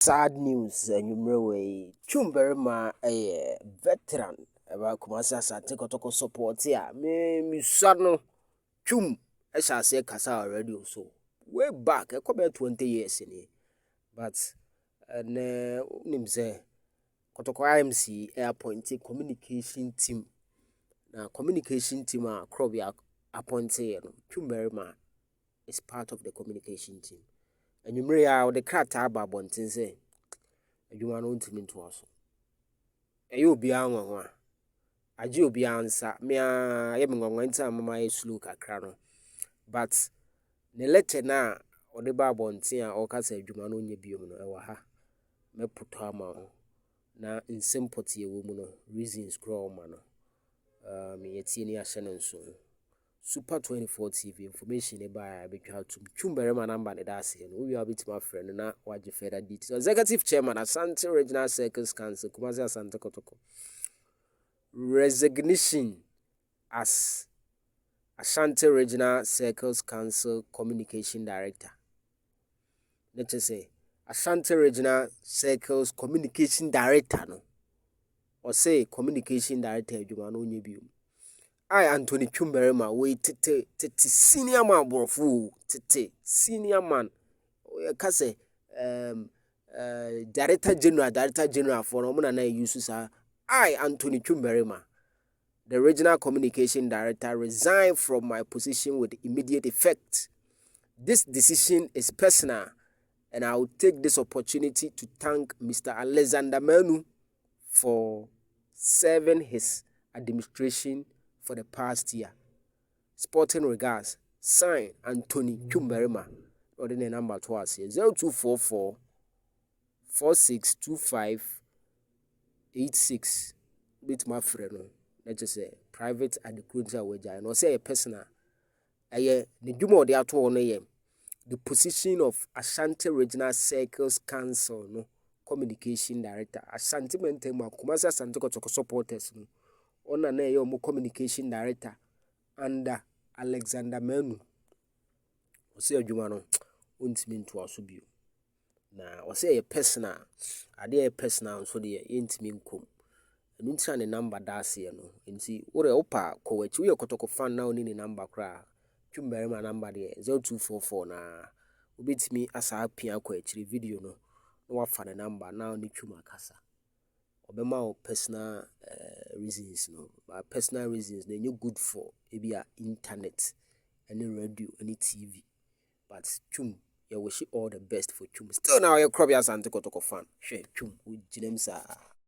Sad news and you Twum Barimah a veteran about Kumasi Ashanti Kotoko support here. Me son Twum I shall say Kasa already so. Way back about 20 years in here. But name say Kotoko IMC appointed communication team. Now communication team are Krobia appointed Twum Barimah is part of the communication team. And you may have the crack tab about say you are not to us. And you'll be on one. I do be answer me. I am going to my slook a crown. But the letter now or the babon tia or cassa Jumano Nebium or ha. Me put her now in sympathy, woman, reasons grow man. Me a senior Shannon soon. Super 24 TV information about Twum Barimah number that's here. We will be to my friend and what you further details. Executive Chairman Ashanti Regional Circles Council, Kumasi Ashanti Kotoko. Resignation as Ashanti Regional Circles Council Communication Director. Let's just say Ashanti Regional Circles Communication Director, no, or say Communication Director. You are no new. I Anthony Twum Barimah we tete senior man brofu tete senior man we ka say director general for no na use I Anthony Twum Barimah, the regional communication director, resigned from my position with immediate effect. This decision is personal and I will take this opportunity to thank Mr. Alexander Menu for serving his administration for the past year. Sporting regards, sign Anthony Twum Barimah. Ordinary number to us here 0244 462586. Bit my friend. Let's just say private and the cruiser wage. I know say a personal. The Jumo de Ato the position of Ashanti Regional Circles Council, no communication director. Ashanti Mentema, Kumasi Ashanti Kotoko supporters. No. Ona na yo mo communication director under Alexander Menu. Ose adwuma no ontimi nto aso bio. Na ose a personal, ade a personal so de yentimi nkom. Enu ntia ne number daase ye no. Enti ore opa ko wachi we Kotoko fan na oni ne number kra. Twum Barimah number de 0244 na obetimi asa apia ko achiri video no. No wafa ne number na oni Twum akasa. Obema personal reasons, no, but personal reasons they are good for maybe internet, any radio, any TV. But Twum, you wish you all the best for Twum. Still now, you're Ashanti Kotoko fan. Share Twum with James.